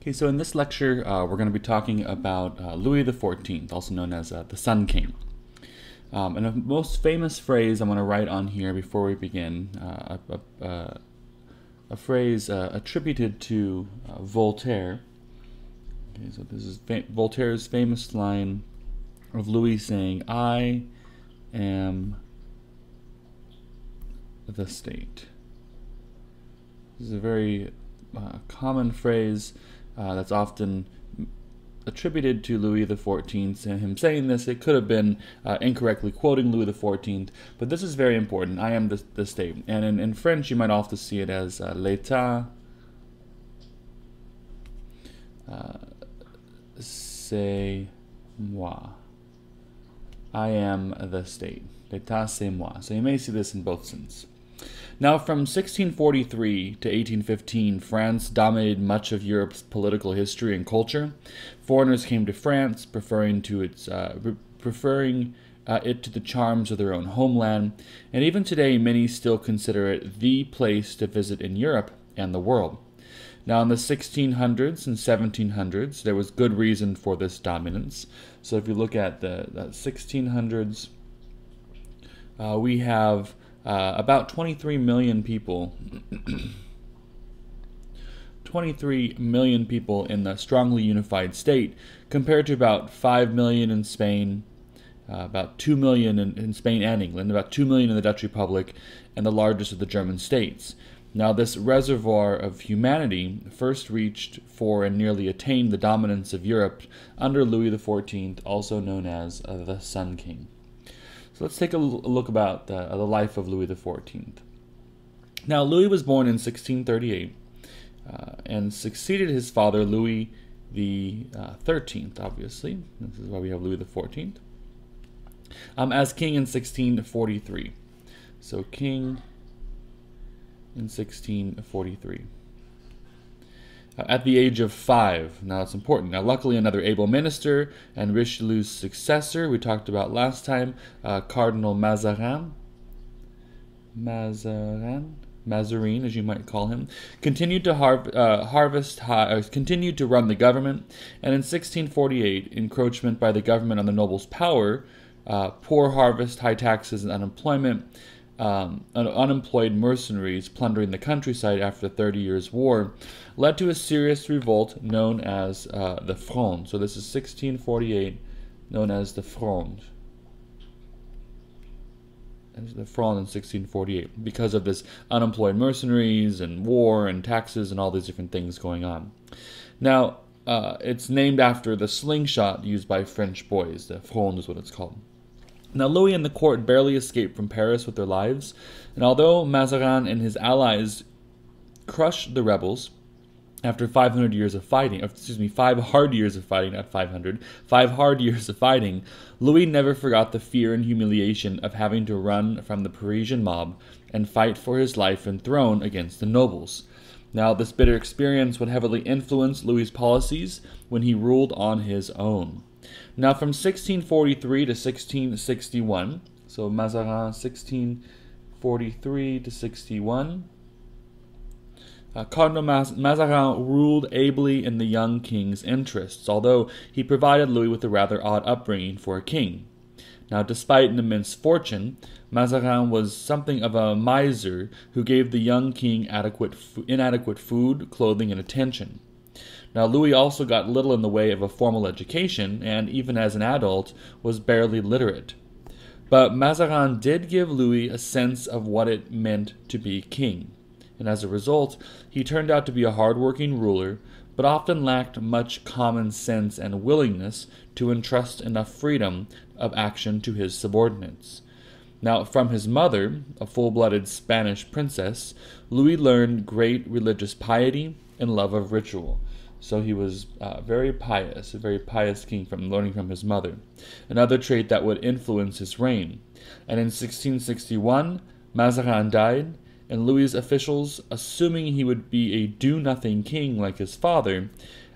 Okay, so in this lecture, we're going to be talking about Louis XIV, also known as the Sun King. And the most famous phrase I'm going to write on here before we begin, a phrase attributed to Voltaire. Okay, so this is Voltaire's famous line of Louis saying, "I am the state." This is a very common phrase that's often attributed to Louis XIV, and him saying this, it could have been incorrectly quoting Louis XIV, but this is very important. I am the state. And in French, you might often see it as l'état, c'est moi. I am the state. L'état, c'est moi. So you may see this in both senses. Now, from 1643 to 1815, France dominated much of Europe's political history and culture. Foreigners came to France, preferring it to the charms of their own homeland, and even today, many still consider it the place to visit in Europe and the world. Now, in the 1600s and 1700s, there was good reason for this dominance. So if you look at the 1600s, we have about 23 million people 23 million people in the strongly unified state, compared to about 5 million in Spain, about 2 million in Spain and England, about 2 million in the Dutch Republic, and the largest of the German states. Now, this reservoir of humanity first reached for and nearly attained the dominance of Europe under Louis XIV, also known as the Sun King. So let's take a look about the life of Louis XIV. Now, Louis was born in 1638 and succeeded his father, Louis XIII, obviously. This is why we have Louis XIV, as king in 1643. So king in 1643. At the age of 5. Now, it's important. Now, luckily, another able minister and Richelieu's successor, we talked about last time, Cardinal Mazarin, as you might call him, continued to continued to run the government, and in 1648, encroachment by the government on the nobles' power, poor harvest, high taxes, and unemployment, unemployed mercenaries plundering the countryside after the 30 Years' War, led to a serious revolt known as the Fronde. So this is 1648, known as the Fronde. The Fronde in 1648, because of this unemployed mercenaries and war and taxes and all these different things going on. Now, it's named after the slingshot used by French boys. The Fronde is what it's called. Now, Louis and the court barely escaped from Paris with their lives, and although Mazarin and his allies crushed the rebels after 500 years of fighting, 5 hard years of fighting, not 500, 5 hard years of fighting, Louis never forgot the fear and humiliation of having to run from the Parisian mob and fight for his life and throne against the nobles. Now, this bitter experience would heavily influence Louis's policies when he ruled on his own. Now, from 1643 to 1661, so Mazarin 1643 to 61, Cardinal Mazarin ruled ably in the young king's interests, although he provided Louis with a rather odd upbringing for a king. Now, despite an immense fortune, Mazarin was something of a miser who gave the young king inadequate food, clothing, and attention. Now, Louis also got little in the way of a formal education, and even as an adult, was barely literate. But Mazarin did give Louis a sense of what it meant to be king, and as a result, he turned out to be a hard-working ruler, but often lacked much common sense and willingness to entrust enough freedom of action to his subordinates. Now, from his mother, a full-blooded Spanish princess, Louis learned great religious piety and love of ritual. So he was very pious, a very pious king, learning from his mother, another trait that would influence his reign. And in 1661, Mazarin died, and Louis's officials, assuming he would be a do-nothing king like his father,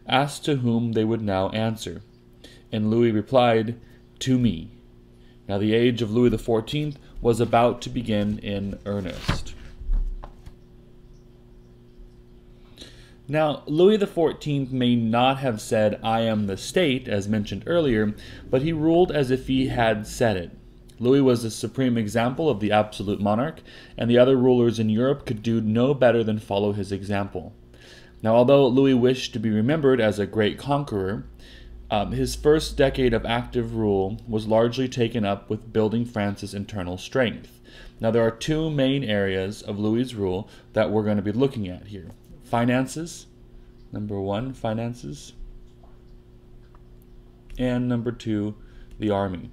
asked to whom they would now answer. And Louis replied, "To me." Now, the age of Louis XIV was about to begin in earnest. Now, Louis XIV may not have said, "I am the state," as mentioned earlier, but he ruled as if he had said it. Louis was the supreme example of the absolute monarch, and the other rulers in Europe could do no better than follow his example. Now, although Louis wished to be remembered as a great conqueror, his first decade of active rule was largely taken up with building France's internal strength. Now, there are two main areas of Louis's rule that we're going to be looking at here. Finances, number one, finances, and number two, the army.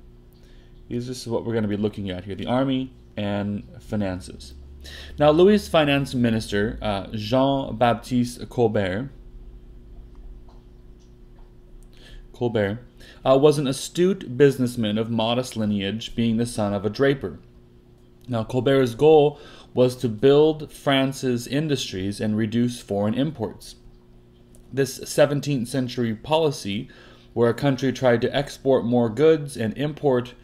This is what we're going to be looking at here, the army and finances. Now, Louis' finance minister, Jean-Baptiste Colbert, was an astute businessman of modest lineage, being the son of a draper. Now, Colbert's goal was to build France's industries and reduce foreign imports. This 17th century policy, where a country tried to export more goods and import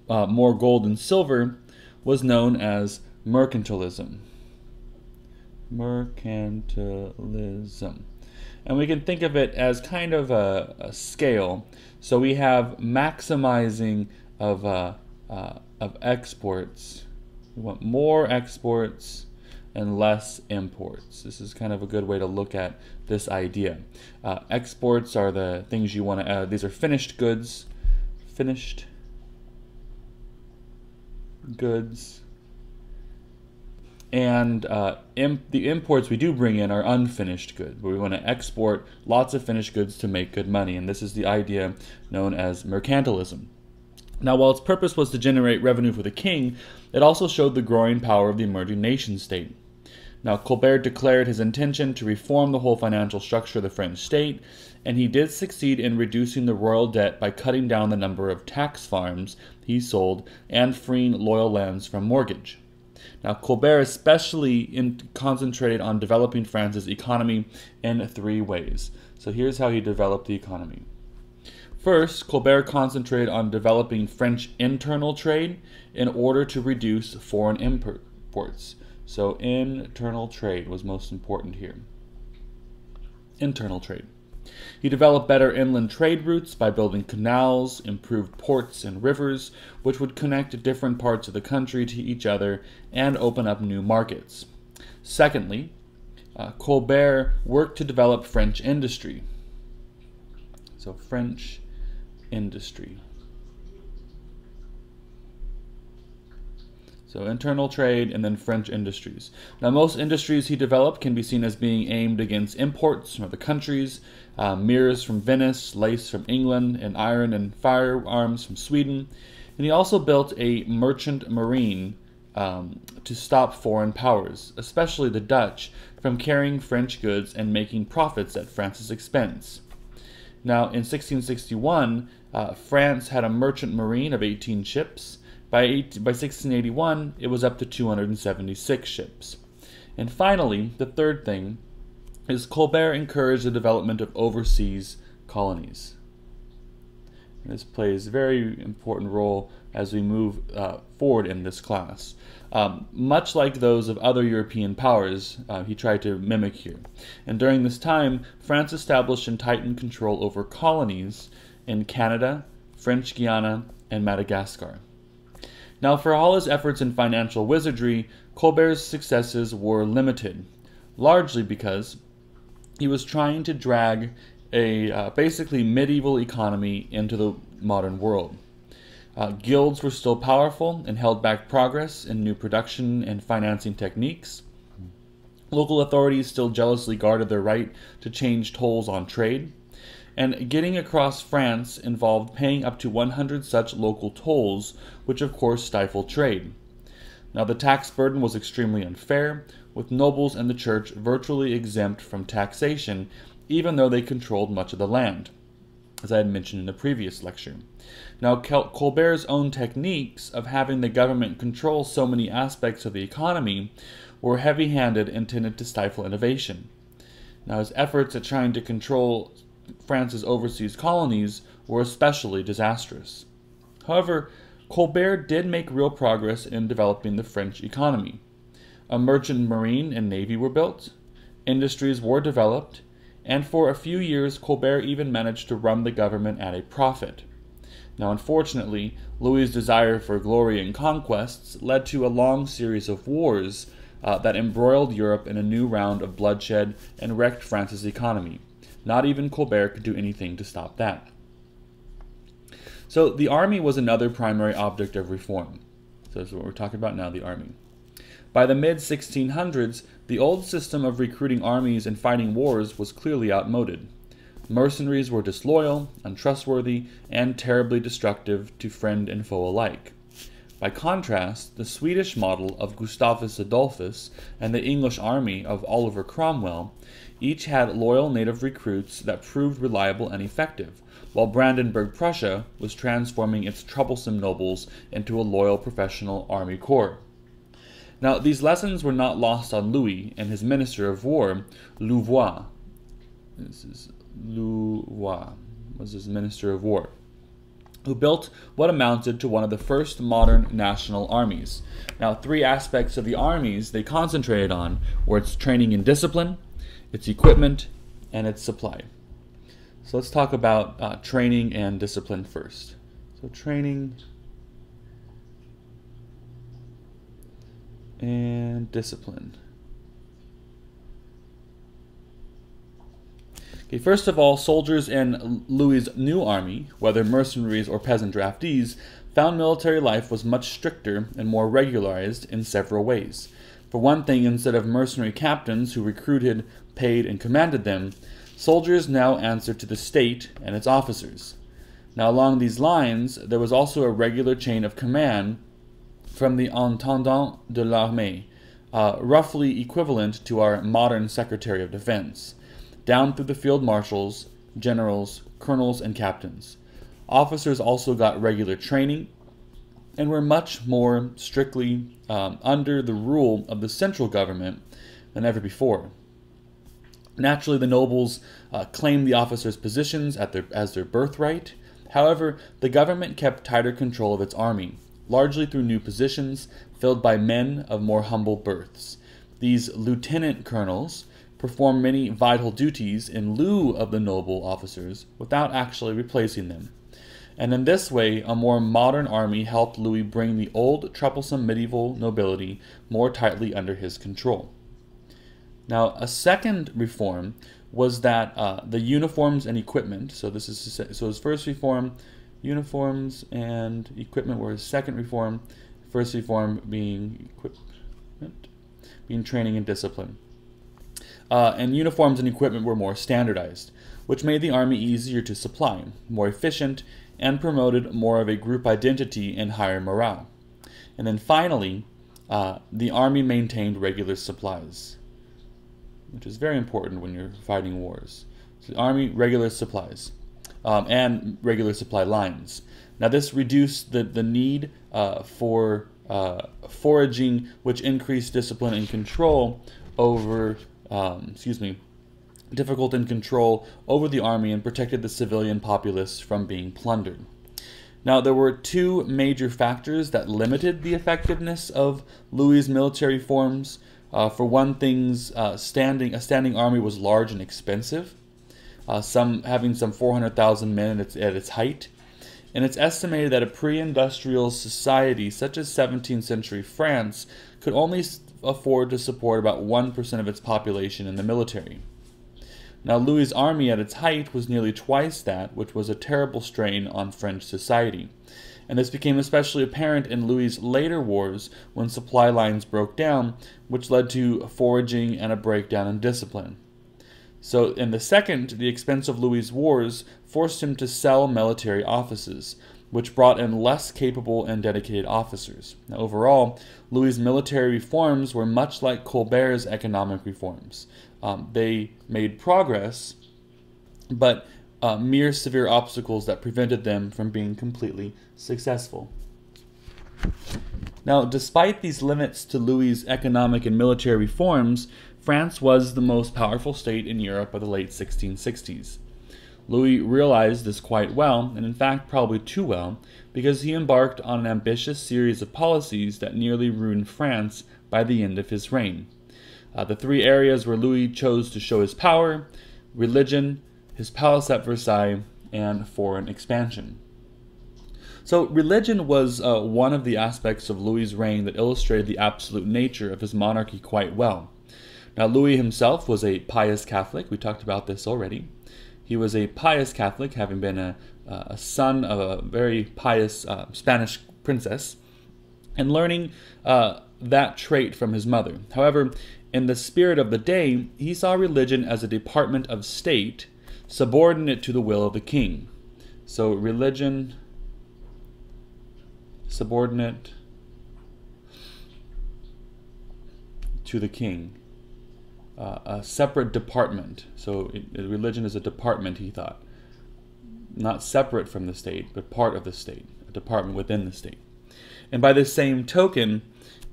more gold and silver, was known as mercantilism. Mercantilism. And we can think of it as kind of a scale. So we have maximizing of exports. We want more exports and less imports. This is kind of a good way to look at this idea. Exports are the things you want to, these are finished goods. Finished goods. And the imports we do bring in are unfinished goods, but we want to export lots of finished goods to make good money, and this is the idea known as mercantilism. Now, while its purpose was to generate revenue for the king, it also showed the growing power of the emerging nation-state. Now, Colbert declared his intention to reform the whole financial structure of the French state, and he did succeed in reducing the royal debt by cutting down the number of tax farms he sold and freeing loyal lands from mortgage. Now, Colbert especially concentrated on developing France's economy in three ways. So here's how he developed the economy. First, Colbert concentrated on developing French internal trade in order to reduce foreign imports. So internal trade was most important here. Internal trade. He developed better inland trade routes by building canals, improved ports and rivers, which would connect different parts of the country to each other and open up new markets. Secondly, Colbert worked to develop French industry. So French industry. So internal trade and then French industries. Now, most industries he developed can be seen as being aimed against imports from other countries, mirrors from Venice, lace from England, and iron and firearms from Sweden. And he also built a merchant marine to stop foreign powers, especially the Dutch, from carrying French goods and making profits at France's expense. Now, in 1661, France had a merchant marine of 18 ships. By 1681, it was up to 276 ships. And finally, the third thing is Colbert encouraged the development of overseas colonies. And this plays a very important role as we move forward in this class. Much like those of other European powers, he tried to mimic here. And during this time, France established and tightened control over colonies in Canada, French Guiana, and Madagascar. Now, for all his efforts in financial wizardry, Colbert's successes were limited, largely because he was trying to drag a basically medieval economy into the modern world. Guilds were still powerful and held back progress in new production and financing techniques. Local authorities still jealously guarded their right to change tolls on trade. And getting across France involved paying up to 100 such local tolls, which of course stifled trade. Now, the tax burden was extremely unfair, with nobles and the church virtually exempt from taxation, even though they controlled much of the land, as I had mentioned in a previous lecture. Now, Colbert's own techniques of having the government control so many aspects of the economy were heavy-handed and tended to stifle innovation. Now, his efforts at trying to control France's overseas colonies were especially disastrous. However, Colbert did make real progress in developing the French economy. A merchant marine and navy were built, industries were developed, and for a few years Colbert even managed to run the government at a profit. Now, unfortunately, Louis's desire for glory and conquests led to a long series of wars that embroiled Europe in a new round of bloodshed and wrecked France's economy. Not even Colbert could do anything to stop that. So the army was another primary object of reform. So that's what we're talking about now, the army. By the mid-1600s, the old system of recruiting armies and fighting wars was clearly outmoded. Mercenaries were disloyal, untrustworthy, and terribly destructive to friend and foe alike. By contrast, the Swedish model of Gustavus Adolphus and the English army of Oliver Cromwell each had loyal native recruits that proved reliable and effective, while Brandenburg Prussia was transforming its troublesome nobles into a loyal professional army corps. Now, these lessons were not lost on Louis and his minister of war, Louvois. This is Louvois, was his minister of war, who built what amounted to one of the first modern national armies. Now, three aspects of the armies they concentrated on were its training and discipline, its equipment, and its supply. So let's talk about training and discipline first. So training and discipline. Okay, first of all, soldiers in Louis's new army, whether mercenaries or peasant draftees, found military life was much stricter and more regularized in several ways. For one thing, instead of mercenary captains who recruited, paid, and commanded them, soldiers now answered to the state and its officers. Now, along these lines, there was also a regular chain of command from the Intendant de l'Armée, roughly equivalent to our modern Secretary of Defense, down through the field marshals, generals, colonels, and captains. Officers also got regular training and were much more strictly under the rule of the central government than ever before. Naturally, the nobles claimed the officers' positions as their birthright. However, the government kept tighter control of its army, largely through new positions filled by men of more humble births. These lieutenant colonels performed many vital duties in lieu of the noble officers without actually replacing them. And in this way, a more modern army helped Louis bring the old, troublesome medieval nobility more tightly under his control. Now, a second reform was that the uniforms and equipment, so his first reform, uniforms and equipment were his second reform, first reform being equipment, being training and discipline. And uniforms and equipment were more standardized, which made the army easier to supply, more efficient, and promoted more of a group identity and higher morale. And then finally, the army maintained regular supplies, which is very important when you're fighting wars. So the army, regular supplies, and regular supply lines. Now this reduced the need for foraging, which increased discipline and control over difficult in control over the army and protected the civilian populace from being plundered. Now, there were two major factors that limited the effectiveness of Louis's military forms. For one thing, a standing army was large and expensive, having some 400,000 men at its height. And it's estimated that a pre-industrial society such as 17th century France could only afford to support about 1% of its population in the military. Now, Louis's army at its height was nearly twice that, which was a terrible strain on French society. And this became especially apparent in Louis's later wars when supply lines broke down, which led to foraging and a breakdown in discipline. So, in the second, the expense of Louis's wars forced him to sell military offices, which brought in less capable and dedicated officers. Now, overall, Louis's military reforms were much like Colbert's economic reforms. They made progress, but mere severe obstacles that prevented them from being completely successful. Now, despite these limits to Louis's economic and military reforms, France was the most powerful state in Europe by the late 1660s. Louis realized this quite well, and in fact probably too well, because he embarked on an ambitious series of policies that nearly ruined France by the end of his reign. The three areas where Louis chose to show his power religion, his palace at Versailles, and foreign expansion. So religion was one of the aspects of Louis's reign that illustrated the absolute nature of his monarchy quite well. Now, Louis himself was a pious Catholic. We talked about this already. He was a pious Catholic, having been a son of a very pious Spanish princess, and learning that trait from his mother. However, in the spirit of the day, he saw religion as a department of state, subordinate to the will of the king. So religion, subordinate to the king. A separate department. So religion is a department, he thought. Not separate from the state, but part of the state. A department within the state. And by the same token,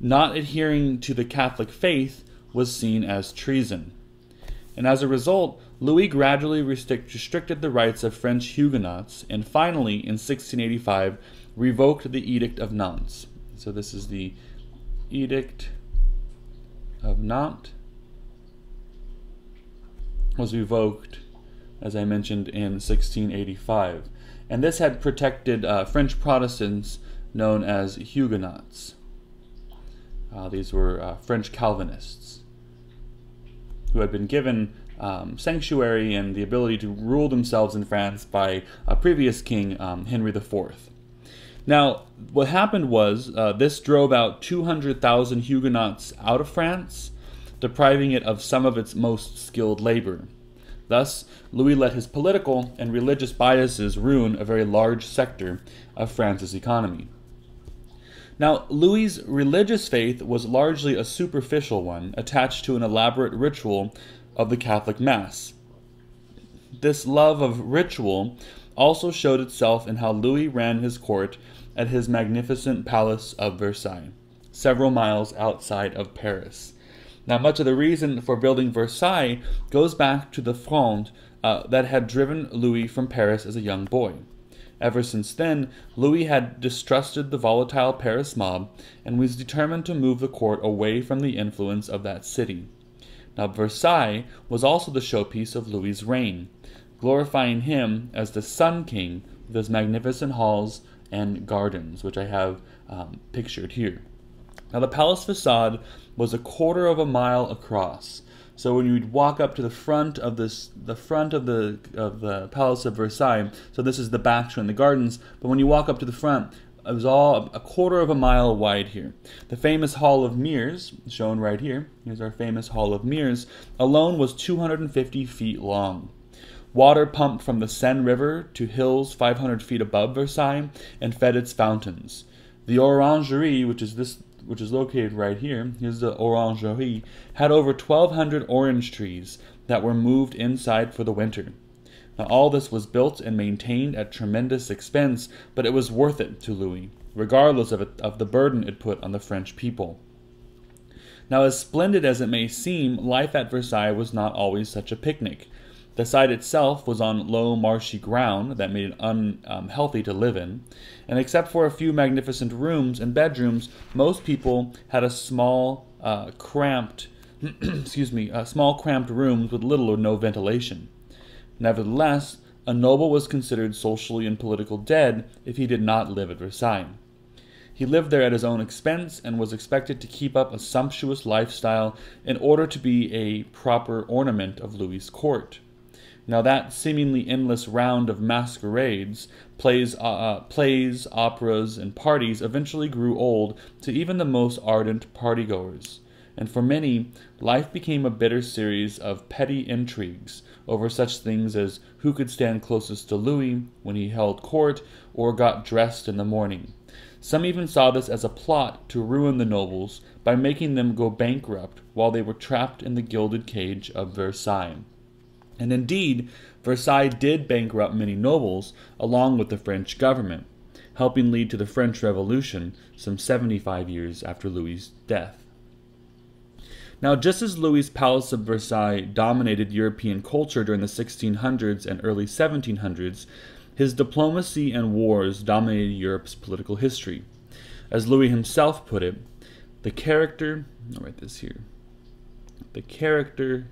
not adhering to the Catholic faith was seen as treason. And as a result, Louis gradually restricted the rights of French Huguenots, and finally, in 1685, revoked the Edict of Nantes. So this is the Edict of Nantes. Was revoked, as I mentioned, in 1685. And this had protected French Protestants known as Huguenots. These were French Calvinists who had been given sanctuary and the ability to rule themselves in France by a previous king, Henry IV. Now, what happened was this drove out 200,000 Huguenots out of France, depriving it of some of its most skilled labor. Thus, Louis let his political and religious biases ruin a very large sector of France's economy. Now, Louis's religious faith was largely a superficial one, attached to an elaborate ritual of the Catholic Mass. This love of ritual also showed itself in how Louis ran his court at his magnificent palace of Versailles, several miles outside of Paris. Now, much of the reason for building Versailles goes back to the Fronde that had driven Louis from Paris as a young boy. Ever since then, Louis had distrusted the volatile Paris mob and was determined to move the court away from the influence of that city. Now, Versailles was also the showpiece of Louis's reign, glorifying him as the Sun King with his magnificent halls and gardens, which I have pictured here. Now, the palace facade was a quarter of a mile across. So when you'd walk up to the front of the Palace of Versailles, so this is the back showing the gardens, but when you walk up to the front, it was all a quarter of a mile wide here. The famous Hall of Mirrors, shown right here, here's our famous Hall of Mirrors, alone was 250 feet long. Water pumped from the Seine River to hills 500 feet above Versailles and fed its fountains. The Orangerie, which is located right here, here's the Orangerie, had over 1,200 orange trees that were moved inside for the winter. Now, all this was built and maintained at tremendous expense, but it was worth it to Louis, regardless of the burden it put on the French people. Now, as splendid as it may seem, life at Versailles was not always such a picnic. The site itself was on low, marshy ground that made it unhealthy to live in, and except for a few magnificent rooms and bedrooms, most people had a small, cramped rooms with little or no ventilation. Nevertheless, a noble was considered socially and politically dead if he did not live at Versailles. He lived there at his own expense and was expected to keep up a sumptuous lifestyle in order to be a proper ornament of Louis's court. Now, that seemingly endless round of masquerades, plays, operas, and parties eventually grew old to even the most ardent partygoers. And for many, life became a bitter series of petty intrigues over such things as who could stand closest to Louis when he held court or got dressed in the morning. Some even saw this as a plot to ruin the nobles by making them go bankrupt while they were trapped in the gilded cage of Versailles. And indeed, Versailles did bankrupt many nobles along with the French government, helping lead to the French Revolution some 75 years after Louis's death. Now, just as Louis's Palace of Versailles dominated European culture during the 1600s and early 1700s, his diplomacy and wars dominated Europe's political history. As Louis himself put it, I'll write this here, the character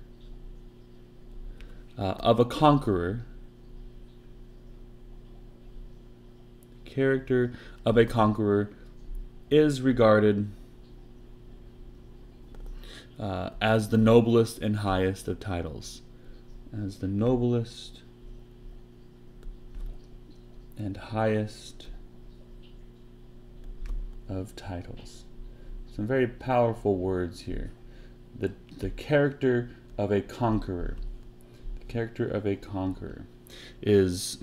of a conqueror. Character of a conqueror is regarded as the noblest and highest of titles. As the noblest and highest of titles. Some very powerful words here. The character of a conqueror. The character of a conqueror is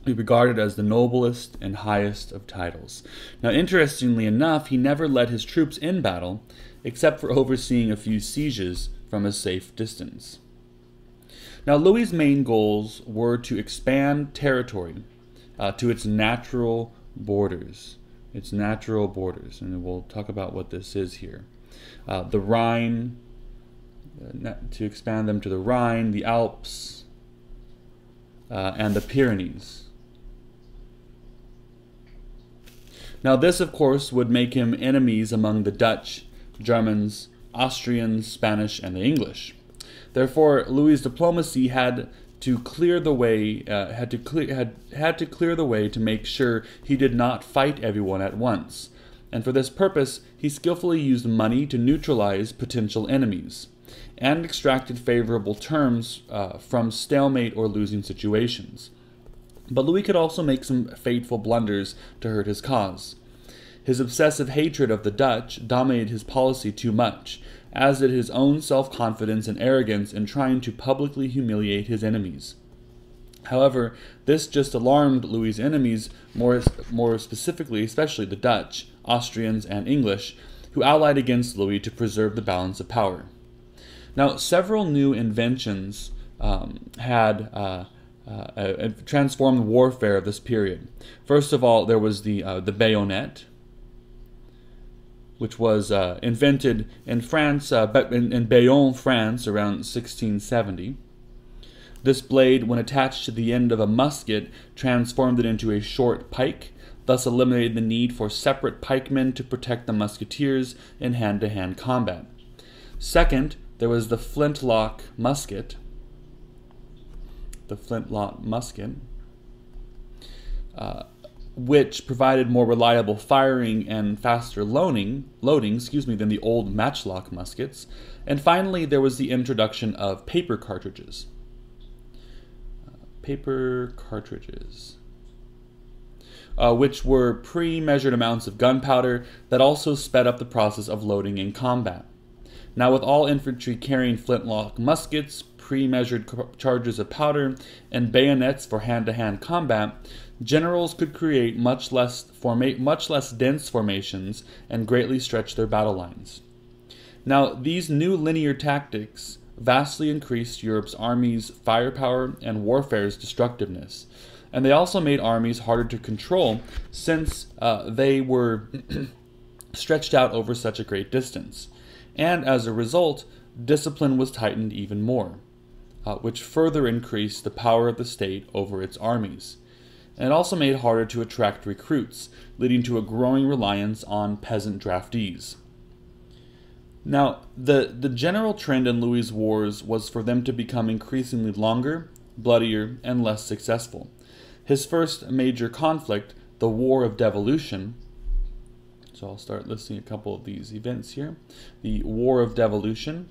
regarded as the noblest and highest of titles. Now, interestingly enough, he never led his troops in battle, except for overseeing a few sieges from a safe distance. Now, Louis's main goals were to expand territory to its natural borders. Its natural borders, and we'll talk about what this is here. The Rhine, to expand them to the Rhine, the Alps, and the Pyrenees. Now, this, of course, would make him enemies among the Dutch, Germans, Austrians, Spanish, and the English. Therefore, Louis's diplomacy had to clear the way, had to clear the way to make sure he did not fight everyone at once. And for this purpose, he skillfully used money to neutralize potential enemies, and extracted favorable terms from stalemate or losing situations. But Louis could also make some fateful blunders to hurt his cause. His obsessive hatred of the Dutch dominated his policy too much, as did his own self-confidence and arrogance in trying to publicly humiliate his enemies. However, this just alarmed Louis's enemies, more specifically, especially the Dutch, Austrians, and English, who allied against Louis to preserve the balance of power. Now, several new inventions had transformed warfare of this period. First of all, there was the bayonet, which was invented in France, in Bayonne, France, around 1670. This blade, when attached to the end of a musket, transformed it into a short pike, thus eliminated the need for separate pikemen to protect the musketeers in hand-to-hand combat. Second, there was the flintlock musket. Which provided more reliable firing and faster loading than the old matchlock muskets. And finally, there was the introduction of paper cartridges. Which were pre-measured amounts of gunpowder that also sped up the process of loading in combat. Now, with all infantry carrying flintlock muskets, pre-measured charges of powder, and bayonets for hand-to-hand combat, generals could create much less dense formations and greatly stretch their battle lines. Now, these new linear tactics vastly increased Europe's armies' firepower and warfare's destructiveness, and they also made armies harder to control since they were stretched out over such a great distance. And as a result, discipline was tightened even more, which further increased the power of the state over its armies. And it also made it harder to attract recruits, leading to a growing reliance on peasant draftees. Now, the general trend in Louis's wars was for them to become increasingly longer, bloodier, and less successful. His first major conflict, the War of Devolution, so I'll start listing a couple of these events here. The War of Devolution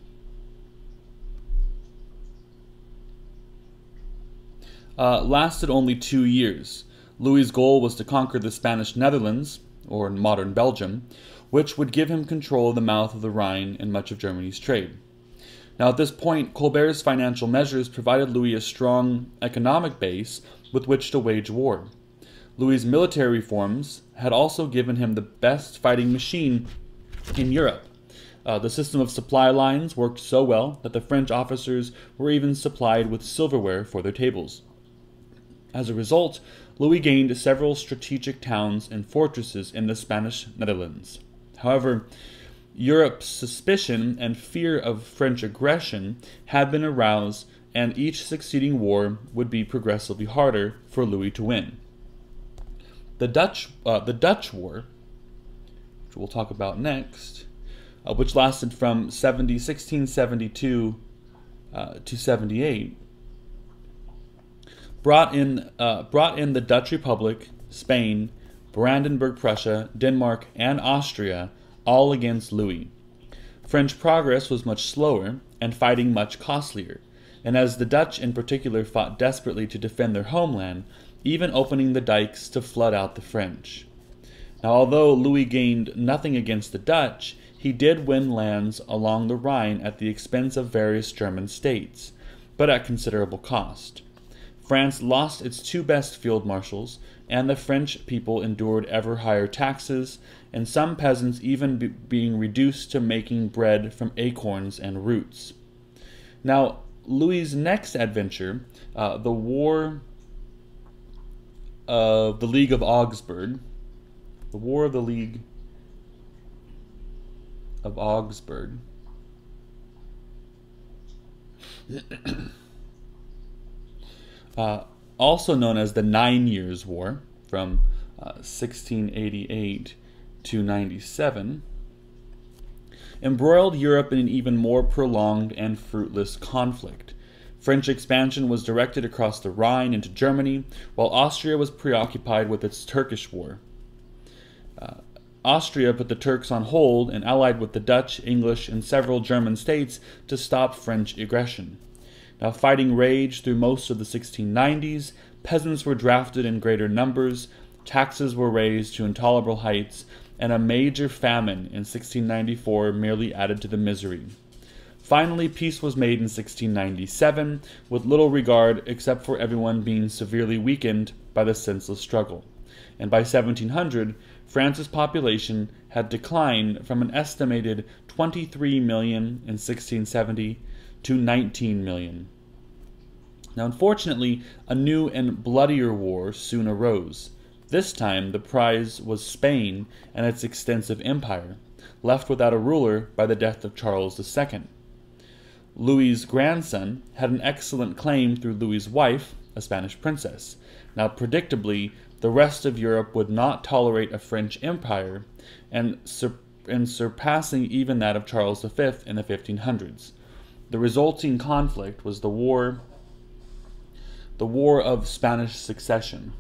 lasted only 2 years. Louis's goal was to conquer the Spanish Netherlands, or modern Belgium, which would give him control of the mouth of the Rhine and much of Germany's trade. Now, at this point, Colbert's financial measures provided Louis a strong economic base with which to wage war. Louis's military reforms had also given him the best fighting machine in Europe. The system of supply lines worked so well that the French officers were even supplied with silverware for their tables. As a result, Louis gained several strategic towns and fortresses in the Spanish Netherlands. However, Europe's suspicion and fear of French aggression had been aroused, and each succeeding war would be progressively harder for Louis to win. The Dutch War, which we'll talk about next, which lasted from 1672 to 78, brought in the Dutch Republic, Spain, Brandenburg Prussia, Denmark, and Austria, all against Louis. French progress was much slower, and fighting much costlier, and as the Dutch in particular fought desperately to defend their homeland, even opening the dikes to flood out the French. Now, although Louis gained nothing against the Dutch, he did win lands along the Rhine at the expense of various German states, but at considerable cost. France lost its two best field marshals, and the French people endured ever higher taxes, and some peasants even being reduced to making bread from acorns and roots. Now, Louis's next adventure, the War of the League of Augsburg, the War of the League of Augsburg, also known as the 9 Years' War, from 1688 to 97, embroiled Europe in an even more prolonged and fruitless conflict. French expansion was directed across the Rhine into Germany, while Austria was preoccupied with its Turkish war. Austria put the Turks on hold and allied with the Dutch, English, and several German states to stop French aggression. Now, fighting raged through most of the 1690s, peasants were drafted in greater numbers, taxes were raised to intolerable heights, and a major famine in 1694 merely added to the misery. Finally, peace was made in 1697, with little regard except for everyone being severely weakened by the senseless struggle. And by 1700, France's population had declined from an estimated 23 million in 1670 to 19 million. Now, unfortunately, a new and bloodier war soon arose. This time, the prize was Spain and its extensive empire, left without a ruler by the death of Charles II. Louis's grandson had an excellent claim through Louis's wife, a Spanish princess. Now, predictably, the rest of Europe would not tolerate a French empire, and surpassing even that of Charles V in the 1500s. The resulting conflict was the War of Spanish Succession.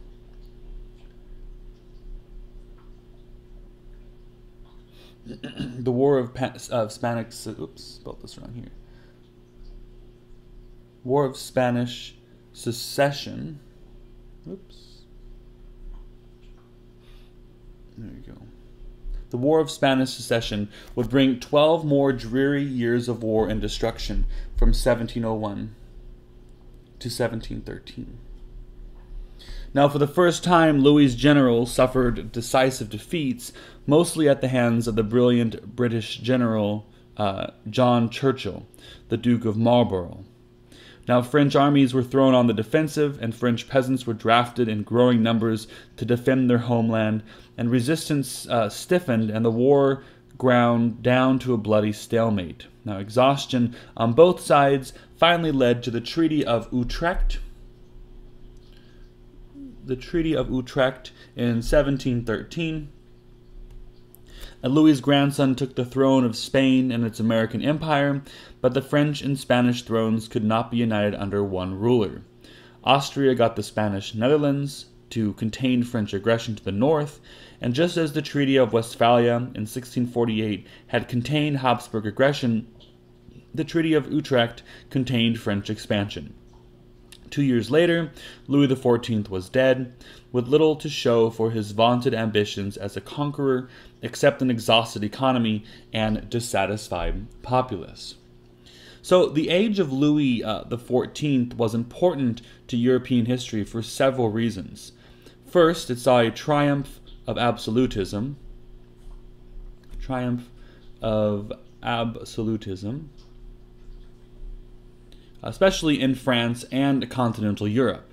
The War of Spanish. Oops, spelled this wrong here. War of Spanish Succession. Oops. There you go. The War of Spanish Succession would bring 12 more dreary years of war and destruction from 1701 to 1713. Now, for the first time, Louis's generals suffered decisive defeats, mostly at the hands of the brilliant British general John Churchill, the Duke of Marlborough. Now, French armies were thrown on the defensive, and French peasants were drafted in growing numbers to defend their homeland, and resistance stiffened, and the war ground down to a bloody stalemate. Now, exhaustion on both sides finally led to the Treaty of Utrecht. The Treaty of Utrecht in 1713. And Louis's grandson took the throne of Spain and its American empire, but the French and Spanish thrones could not be united under one ruler. Austria got the Spanish Netherlands to contain French aggression to the north, and just as the Treaty of Westphalia in 1648 had contained Habsburg aggression, the Treaty of Utrecht contained French expansion. 2 years later, Louis XIV was dead, with little to show for his vaunted ambitions as a conqueror except an exhausted economy and dissatisfied populace. So the age of Louis XIV was important to European history for several reasons. First, it saw a triumph of absolutism, especially in France and continental Europe.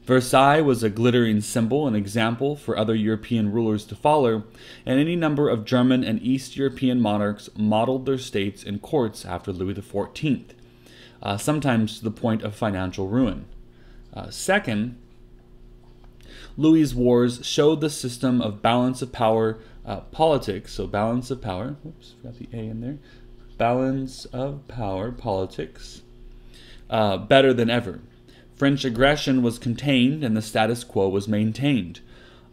Versailles was a glittering symbol and example for other European rulers to follow, and any number of German and East European monarchs modeled their states and courts after Louis XIV, sometimes to the point of financial ruin. Second, Louis's wars showed the system of balance of power politics, so balance of power, oops, forgot the A in there, balance of power politics, better than ever. French aggression was contained and the status quo was maintained.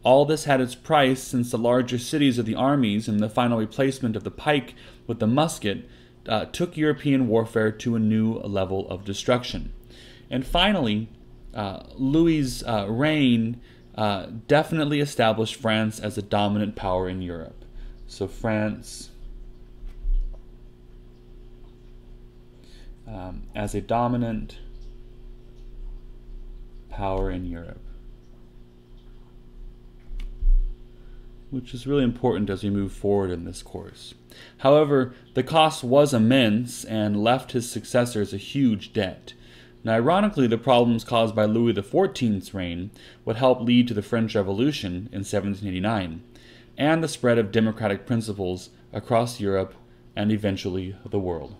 All this had its price, since the larger cities of the armies and the final replacement of the pike with the musket took European warfare to a new level of destruction. And finally, Louis's reign definitely established France as a dominant power in Europe. So France as a dominant power in Europe, which is really important as we move forward in this course. However, the cost was immense and left his successors a huge debt. Now, ironically, the problems caused by Louis XIV's reign would help lead to the French Revolution in 1789 and the spread of democratic principles across Europe and eventually the world.